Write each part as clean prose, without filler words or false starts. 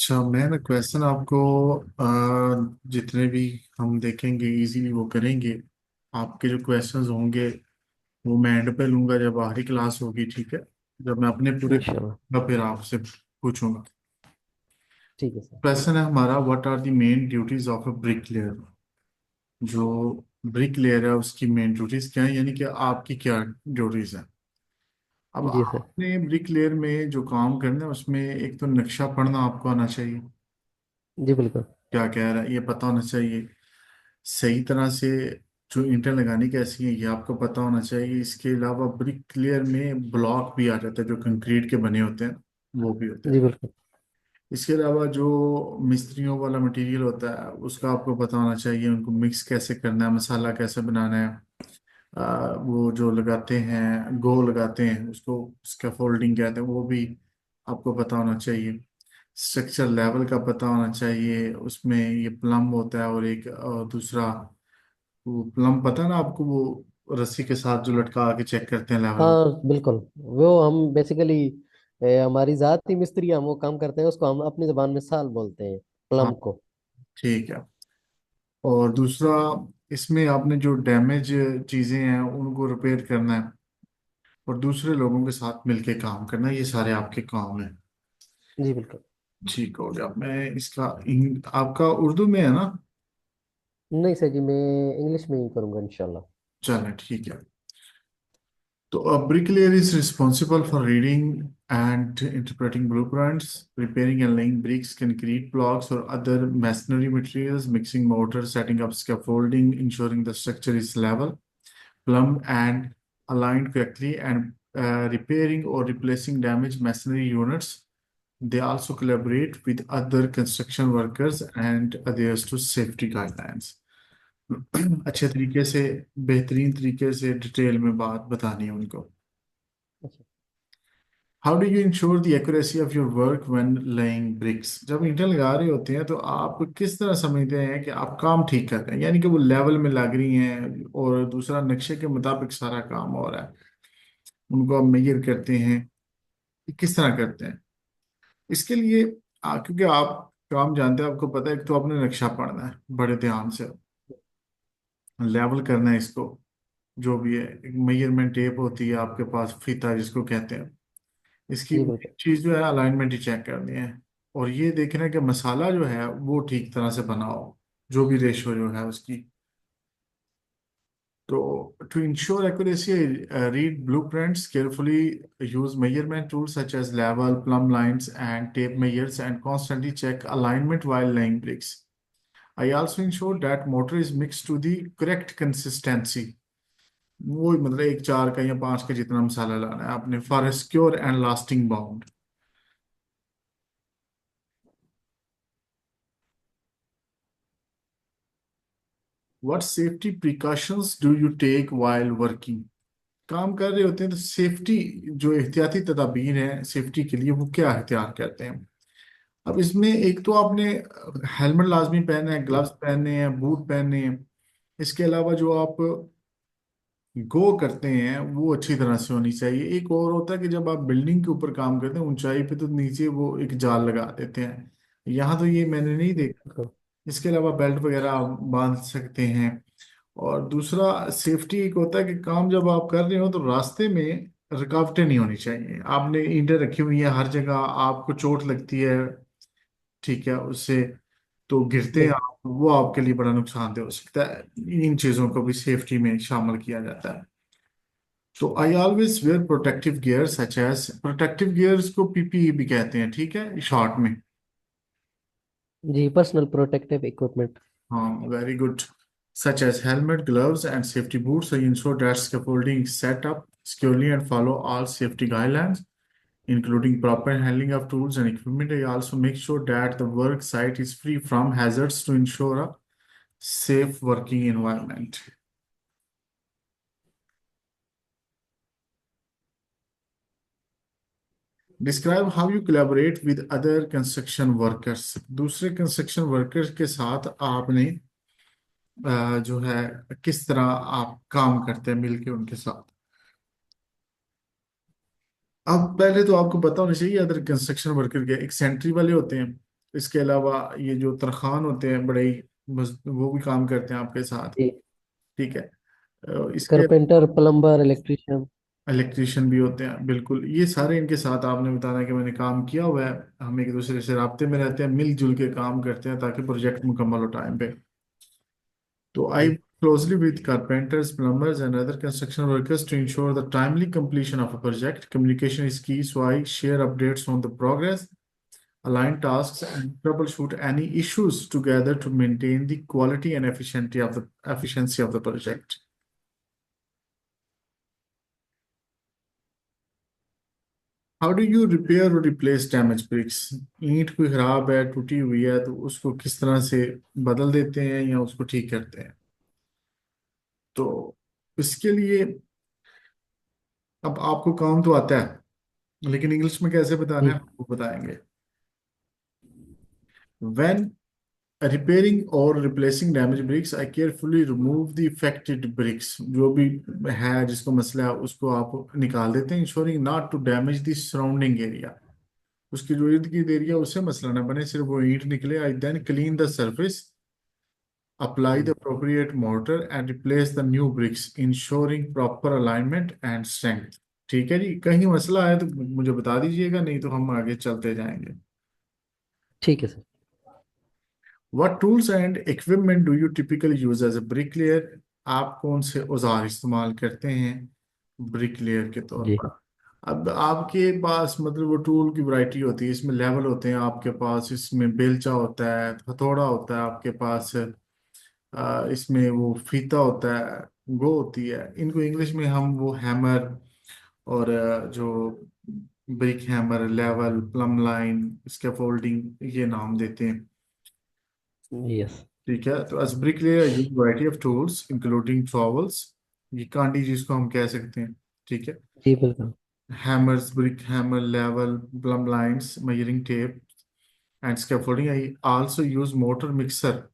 अच्छा, मैं ना क्वेश्चन आपको जितने भी हम देखेंगे इजीली वो करेंगे। आपके जो क्वेश्चंस होंगे वो मैं एंड पे लूंगा जब आखिरी क्लास होगी, ठीक है। जब मैं अपने पूरे इंशाल्लाह। फिर आपसे पूछूंगा। ठीक है सर। क्वेश्चन है हमारा, what are the main duties of a brick layer. जो ब्रिक लेयर है उसकी मेन ड्यूटीज क्या है, यानी कि आपकी क्या ड्यूटीज है। अब जी सर। आपने ब्रिक लेयर में जो काम करना है उसमें एक तो नक्शा पढ़ना आपको आना चाहिए। जी बिल्कुल। क्या कह रहा है ये पता होना चाहिए सही तरह से। जो ईंटें लगानी कैसी है ये आपको पता होना चाहिए। इसके अलावा ब्रिक लेयर में ब्लॉक भी आ जाता है जो कंक्रीट के बने होते हैं, वो भी होते जी हैं। बिल्कुल। इसके अलावा जो मिस्त्रियों वाला मटेरियल होता है उसका आपको पता होना चाहिए, उनको मिक्स कैसे करना है, मसाला कैसे बनाना है। वो जो लगाते हैं गो लगाते हैं उसको स्कैफोल्डिंग कहते हैं, वो भी आपको पता होना चाहिए। स्ट्रक्चर लेवल का पता होना चाहिए, उसमें ये प्लम होता है और एक दूसरा वो प्लम पता है ना आपको, वो रस्सी के साथ जो लटका के चेक करते हैं लेवल। हाँ बिल्कुल। वो हम बेसिकली हमारी जात ही मिस्त्री, हम वो काम करते हैं, उसको हम अपनी जबान में साल बोलते हैं, हाँ, प्लम को। ठीक है। और दूसरा, इसमें आपने जो डैमेज चीजें हैं उनको रिपेयर करना है और दूसरे लोगों के साथ मिलके काम करना है, ये सारे आपके काम हैं। जी बिल्कुल। ठीक हो गया। मैं इसका आपका उर्दू में है ना। नहीं सर जी, मैं इंग्लिश में ही करूँगा इंशाल्लाह। चलें, ठीक है। तो a bricklayer is responsible for reading and interpreting blueprints, repairing and laying bricks, concrete blocks, or other masonry materials, mixing mortar, setting up scaffolding, ensuring the structure is level, plumb, and aligned correctly, and repairing or replacing damaged masonry units. They also collaborate with other construction workers and adheres to safety guidelines. अच्छे तरीके से, बेहतरीन तरीके से detail में बात बतानी है उनको। अच्छा। How do you ensure the accuracy of your work when laying bricks. जब ईंटें लगा रहे होते हैं तो आप किस तरह समझते हैं कि आप काम ठीक कर रहे हैं, यानी कि वो लेवल में लग रही हैं और दूसरा नक्शे के मुताबिक सारा काम हो रहा है, उनको आप मेजर करते हैं, कि किस तरह करते हैं। इसके लिए क्योंकि आप काम जानते हैं, आपको पता है, एक तो आपने नक्शा पढ़ना है बड़े ध्यान से, लेवल करना है इसको, जो भी है। एक मेजरमेंट टेप होती है आपके पास, फीता जिसको कहते हैं। इसकी जी बिल्कुल। चीज जो है अलाइनमेंट ही चेक करनी है और ये देखना है कि मसाला जो है वो ठीक तरह से बना हो, जो भी रेशो जो है उसकी। तो to ensure accuracy, read blueprints carefully, use measurement tools such as level, plumb lines, and tape measures, and constantly check alignment while laying bricks. I also ensure that mortar is mixed to the correct consistency. वो मतलब एक चार का या पांच का जितना मसाला लाना है आपने, for a secure and lasting bound. What safety precautions do you take while working. काम कर रहे होते हैं तो सेफ्टी, जो एहतियाती तदाबीर हैं सेफ्टी के लिए, वो क्या एहतियात करते हैं। अब इसमें एक तो आपने हेलमेट लाजमी पहनना है, ग्लव्स पहनने हैं, बूट पहनने हैं। इसके अलावा जो आप गो करते हैं वो अच्छी तरह से होनी चाहिए। एक और होता है कि जब आप बिल्डिंग के ऊपर काम करते हैं ऊंचाई पे, तो नीचे वो एक जाल लगा देते हैं, यहाँ तो ये मैंने नहीं जी देखा। बिल्कुल। इसके अलावा बेल्ट वगैरह आप बांध सकते हैं। और दूसरा सेफ्टी एक होता है कि काम जब आप कर रहे हो तो रास्ते में रुकावटें नहीं होनी चाहिए। आपने ईंटें रखी हुई हैं हर जगह, आपको चोट लगती है, ठीक है, उससे तो गिरते हैं बिल्कुल। आप, वो आपके लिए बड़ा नुकसानदेह हो सकता है। इन चीज़ों को भी सेफ्टी में शामिल किया जाता है। तो I always wear protective gear such as, protective gears को पीपीई भी कहते हैं, ठीक है, शॉर्ट में। जी, पर्सनल प्रोटेक्टिव इक्विपमेंट। हाँ, very good. Such as helmet, gloves, and safety boots, so you ensure that scaffolding is set up securely and follow all safety guidelines, including proper handling of tools and equipment. I also make sure that the work site is free from hazards to ensure a safe working environment. Describe how you collaborate with other construction workers. दूसरे construction workers के साथ आपने जो है किस तरह आप काम करते हैं मिलके उनके साथ। अब पहले तो आपको पता होना चाहिए अदर कंस्ट्रक्शन वर्कर के एक सेंट्री वाले होते हैं, इसके अलावा ये जो तरखान होते हैं बड़े ही वो भी काम करते हैं आपके साथ। जी। ठीक है। इसके कारपेंटर, प्लम्बर, इलेक्ट्रिशियन। इलेक्ट्रिशियन भी होते हैं, बिल्कुल। ये सारे इनके साथ आपने बताना कि मैंने काम किया हुआ है। हम एक दूसरे से राब्ते में रहते हैं, मिलजुल के काम करते हैं ताकि प्रोजेक्ट मुकम्मल हो टाइम पे। तो आई जी। closely with carpenters, plumbers, and other construction workers to ensure the timely completion of a project. Communication is key, so I share updates on the progress, align tasks, and troubleshoot any issues together to maintain the quality and efficiency of the project. How do you repair or replace damaged bricks? ईंट कोई खराब है, टूटी हुई है, तो उसको किस तरह से बदल देते हैं या उसको ठीक करते हैं? तो इसके लिए अब आपको काम तो आता है, लेकिन इंग्लिश में कैसे बताना जी। है आपको बताएंगे। When repairing or replacing damaged bricks, I carefully remove the affected bricks. जो भी है जिसको मसला है उसको आप निकाल देते हैं, ensuring not to damage the surrounding area. उसकी जो इर्द गिर्द एरिया उससे मसला ना बने, सिर्फ वो ईंट निकले। I then clean the surface, apply the ji. appropriate mortar and replace the new bricks, ensuring proper alignment and strength. ठीक है जी, कहीं मसला है तो मुझे बता दीजिएगा, नहीं तो हम आगे चलते जाएंगे। ठीक है sir. What tools and equipment do you typically use as a bricklayer? आप कौन से औजार इस्तेमाल करते हैं ब्रिकलेयर के तौर जी। पर? अब आपके पास मतलब वो टूल की वैरायटी होती है, इसमें लेवल होते हैं आपके पास, इसमें बेलचा होता है, हथौड़ा होता है आपके पास, इसमें वो फीता होता है, गो होती है। इनको इंग्लिश में हम वो हैमर और जो brick hammer, level, plumb line, scaffolding, ये नाम देते हैं। यस। ठीक है। तो as bricklayer use variety of tools including trowels, ये कांडी जिसको हम कह सकते हैं। ठीक है। जी बिल्कुल। Hammers, brick hammer, level, plum lines, measuring tape and scaffolding. I also use motor mixer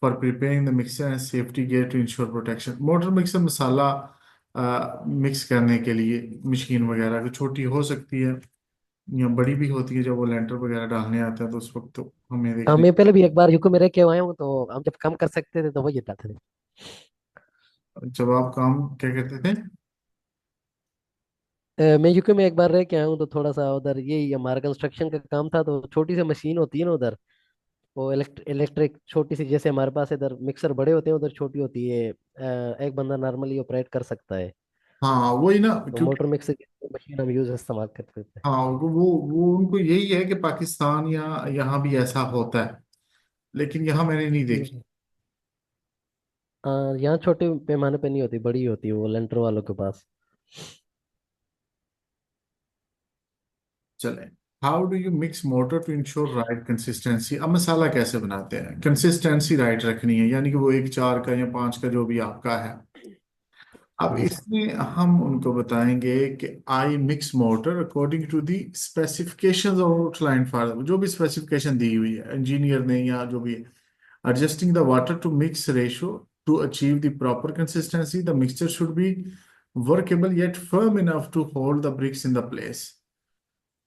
for preparing the mixer and safety gear to ensure protection. Motor mixer masala mix करने के लिए मशीन वगैरह की छोटी हो सकती है या बड़ी भी होती है, जब वो लेंटर वगैरह डालने आता है तो उस वक्त तो हमें हाँ, देखने। मैं पहले भी एक बार यूके में रह के आया हूँ, तो हम जब काम कर सकते थे तो वही जाते थे। जब आप काम क्या करते थे? मैं यूके में एक बार रह के आया हूँ, तो थोड़ा सा उधर यही हमारा कंस्ट्रक्शन का काम था, तो छोटी सी मशीन होती है ना उधर, वो इलेक्ट्रिक छोटी सी, जैसे हमारे पास इधर मिक्सर बड़े होते हैं, उधर छोटी होती है। एक बंदा नॉर्मली ऑपरेट कर सकता है। हाँ वही ना, तो क्योंकि मोटर मिक्सर की मशीन हम यूज इस्तेमाल करते थे। हाँ वो उनको यही है कि पाकिस्तान या यहाँ भी ऐसा होता है, लेकिन यहाँ मैंने नहीं देखी। जी। यहाँ छोटे पैमाने पे नहीं होती, बड़ी होती है वो लेंटर वालों के पास। चलें। How do you mix mortar to ensure right consistency? अब मसाला कैसे बनाते हैं? कंसिस्टेंसी राइट रखनी है, यानी कि वो एक चार का या पांच का जो भी आपका है। अब जी। इसमें हम उनको बताएंगे कि I mix mortar according to the specifications और आउटलाइन फॉर जो भी स्पेसिफिकेशन दी हुई है इंजीनियर ने या जो भी है। Adjusting the water to mix ratio to achieve the proper consistency. The mixture should be workable yet firm enough to hold the bricks in the place.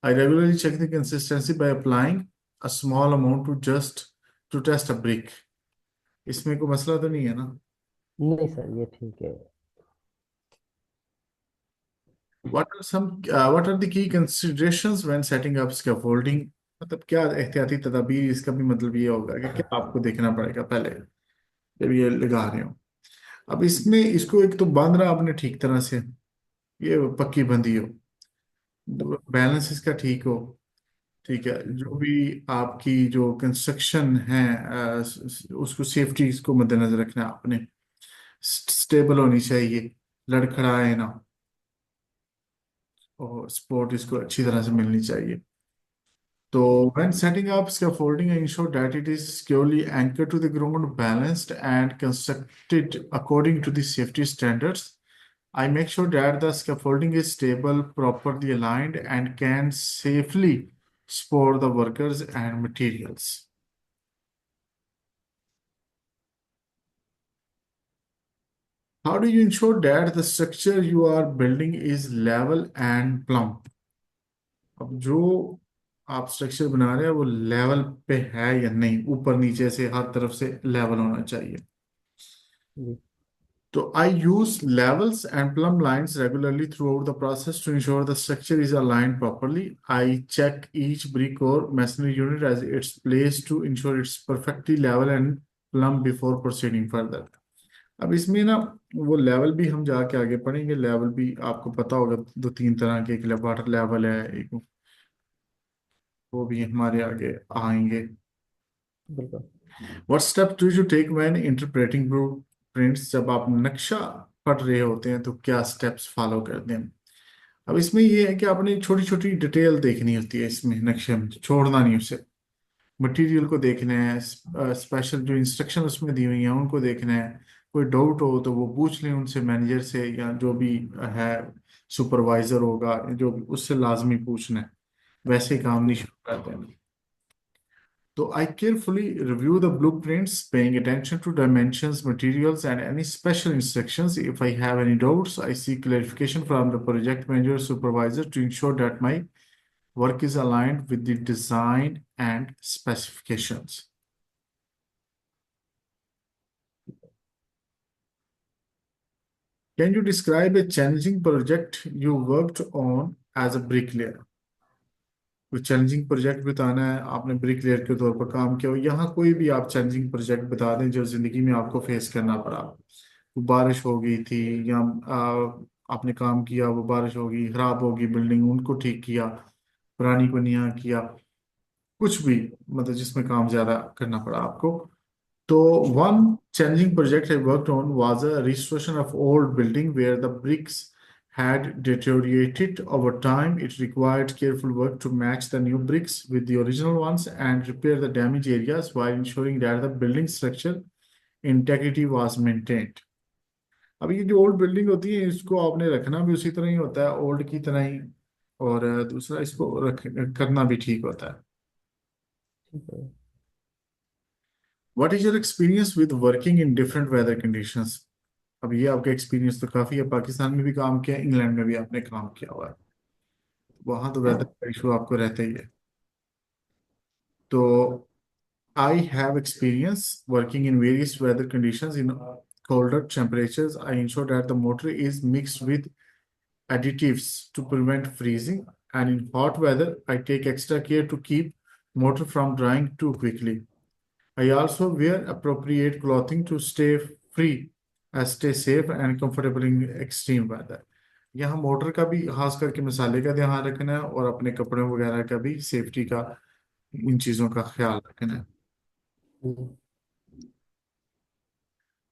I regularly check the consistency by applying a small amount to test a brick. इसमें कोई मसला तो नहीं है ना? नहीं sir, ये ठीक है। What are the key considerations when setting up scaffolding? मतलब क्या एहतियाती तदाबीर, इसका भी मतलब ये होगा कि क्या आपको देखना पड़ेगा पहले जब ये लगा रहे हो। अब इसमें इसको एक तो बांधना आपने ठीक तरह से, ये पक्की बंधी हो, बैलेंस इसका ठीक हो। ठीक है। जो भी आपकी जो कंस्ट्रक्शन है उसको सेफ्टी इसको मद्देनजर रखना है आपने। स्टेबल होनी चाहिए, लड़खड़ाए ना, और सपोर्ट इसको अच्छी तरह से मिलनी चाहिए। So when setting up scaffolding, I ensure that it is securely anchored to the ground, balanced and constructed according to the safety standards. I make sure that the scaffolding is stable, properly aligned, and can safely support the workers and materials. How do you ensure that the structure you are building is level and plumb? अब जो आप structure बना रहे हैं वो level पे है या नहीं, ऊपर नीचे से हर तरफ से लेवल होना चाहिए। जी। So I use levels and plumb lines regularly throughout the process to ensure the structure is aligned properly. I check each brick or masonry unit as it's placed to ensure it's perfectly level and plumb before proceeding further. अब इसमें ना वो level भी हम जाके आगे पढ़ेंगे। Level भी आपको पता होगा, दो तीन तरह के, एक वाटर लेवल है, एक वो भी हमारे आगे आएंगे। बिल्कुल। What steps do you take when interpreting blueprints? जब आप नक्शा पढ़ रहे होते हैं तो क्या स्टेप्स फॉलो करते हैं? अब इसमें ये है कि आपने छोटी छोटी डिटेल देखनी होती है इसमें, नक्शे में छोड़ना नहीं उसे। मटेरियल को देखना है, स्पेशल जो इंस्ट्रक्शन उसमें दी हुई हैं उनको देखना है। कोई डाउट हो तो वो पूछ लें उनसे, मैनेजर से या जो भी है, सुपरवाइजर होगा जो भी, उससे लाजमी पूछना है। वैसे ही काम नहीं शुरू करते हैं। So I carefully review the blueprints, paying attention to dimensions, materials, and any special instructions. If I have any doubts, I seek clarification from the project manager or supervisor to ensure that my work is aligned with the design and specifications. Can you describe a challenging project you worked on as a bricklayer? कोई challenging project बताना है, आपने brick layer के तौर पर काम किया हो, यहाँ कोई भी आप चैलेंजिंग प्रोजेक्ट बता दें जो जिंदगी में आपको फेस करना पड़ा। वो बारिश हो गई थी या आपने काम किया, वो बारिश हो गई, खराब हो गई बिल्डिंग, उनको ठीक किया, पुरानी को नया किया, कुछ भी, मतलब जिसमें काम ज्यादा करना पड़ा आपको। तो one challenging project I worked on was a restoration of old building where the bricks had deteriorated over time. It required careful work to match the new bricks with the original ones and repair the damaged areas while ensuring that the building structure integrity was maintained. अब ये जो old building होती है इसको आपने रखना भी उसी तरह ही होता है, ओल्ड की तरह ही, और दूसरा इसको रख करना भी ठीक होता है। ठीक है। What is your experience with working in different weather conditions? अब ये आपका एक्सपीरियंस तो काफी है, पाकिस्तान में भी काम किया, इंग्लैंड में भी आपने काम किया हुआ है, वहां तो वेदर का इशू आपको रहता ही है। तो I have experience working in various weather conditions. In colder temperatures, I ensure that the motor is mixed with additives to prevent freezing. And in hot weather, I take extra care to keep motor from drying too quickly. I also wear appropriate clothing to stay safe and comfortable in extreme weather. यहाँ motor का भी खास करके मसाले का ध्यान रखना है और अपने कपड़े वगैरह का भी, सेफ्टी का, इन चीजों का ख्याल रखना है। हम्म।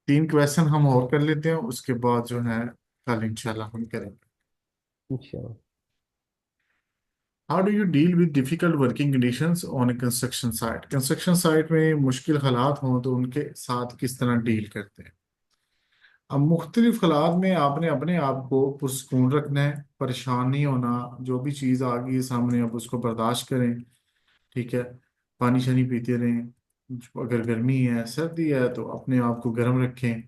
तीन क्वेश्चन हम और कर लेते हैं, उसके बाद जो है कल इंशाल्लाह हम करेंगे। अच्छा। How do you deal with difficult working conditions on a construction site? Construction site में मुश्किल हालात हों तो उनके साथ किस तरह डील करते हैं? अब मुख्तलिफ हालात में आपने अपने आप को पुरस्कून रखना है, परेशान नहीं होना। जो भी चीज़ आ गई है सामने आप उसको बर्दाश्त करें, ठीक है। पानी शानी पीते रहें। अगर गर्मी है, सर्दी है तो अपने आप को गर्म रखें।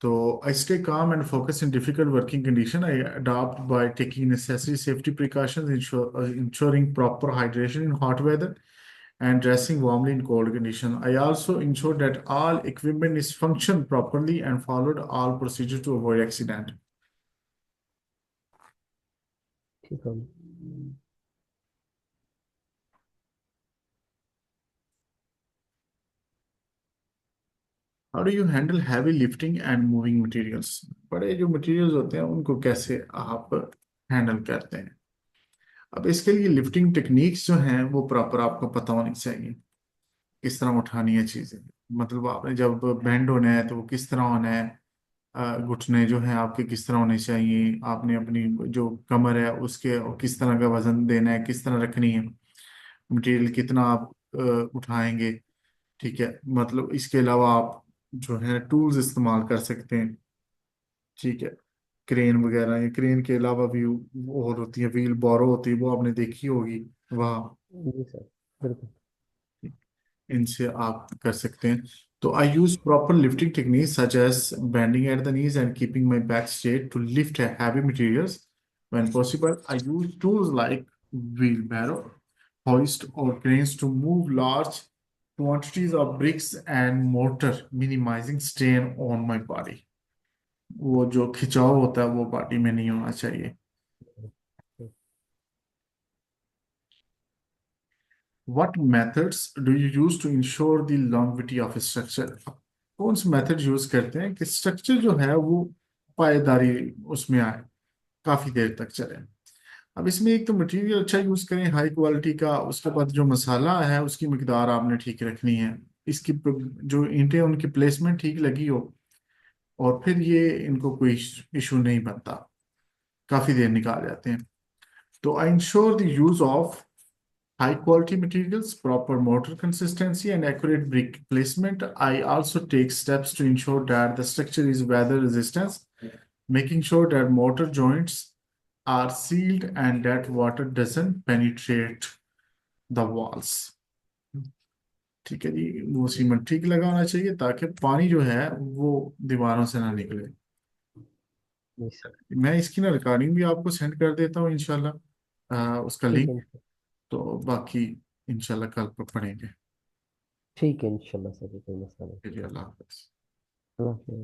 So I stay calm and focus in difficult working condition. I adapt by taking necessary safety precautions, ensuring proper hydration in hot weather and dressing warmly in cold condition. I also ensure that all equipment is functioned properly and followed all procedures to avoid accident. ठीक है। How do you handle heavy lifting and moving materials? बड़े जो materials होते हैं उनको कैसे आप handle करते हैं? अब इसके लिए लिफ्टिंग टेक्निक्स जो हैं वो प्रॉपर आपको पता होनी चाहिए, किस तरह उठानी है चीजें। मतलब आपने जब बेंड होना है तो वो किस तरह होना है, घुटने जो है आपके किस तरह होने चाहिए, आपने अपनी जो कमर है उसके किस तरह का वजन देना है, किस तरह रखनी है, मटेरियल कितना आप उठाएंगे, ठीक है। मतलब इसके अलावा आप जो है टूल्स इस्तेमाल कर सकते हैं, ठीक है। क्रेन वगैरह, या क्रेन के अलावा भी और होती है, व्हील बोरो होती है, वो आपने देखी होगी वहाँ, जी सर। बिल्कुल। इनसे आप कर सकते हैं। तो I use proper lifting techniques such as bending at the knees and keeping my back straight to lift heavy materials when possible. I use tools like wheelbarrow hoist or cranes to move large quantities of bricks and mortar, minimizing strain on my body. वो जो खिंचाव होता है वो body में नहीं होना चाहिए. What methods do you use to ensure the longevity of a structure? कौन से मेथड यूज करते हैं कि स्ट्रक्चर जो है वो पायदारी उसमें आए, काफी देर तक चले. अब इसमें एक तो मटेरियल अच्छा यूज करें, हाई क्वालिटी का. उसके बाद जो मसाला है उसकी मिकदार आपने ठीक रखनी है. इसकी जो ईंटें उनकी प्लेसमेंट ठीक लगी हो, और फिर ये इनको कोई इशू नहीं बनता, काफी देर निकाल जाते हैं. तो I ensure the use of high quality materials, proper mortar consistency, and accurate brick placement. I also take steps to ensure that the structure is weather resistant, making sure that mortar joints are sealed and that water doesn't penetrate the walls. ठीक है जी, वो cement ठीक लगाना चाहिए ताकि पानी जो है वो दीवारों से ना निकले. जी सर. मैं इसकी ना रिकॉर्डिंग भी आपको सेंड कर देता हूँ इंशाल्लाह, उसका ठीक लिंक. है. तो बाकी इंशाल्लाह कल पर पढ़ेंगे. ठीक है इंशाल्लाह सर, कोई मसला नहीं. चलिए, अल्लाह हाफिज. अल्लाह हाफिज़.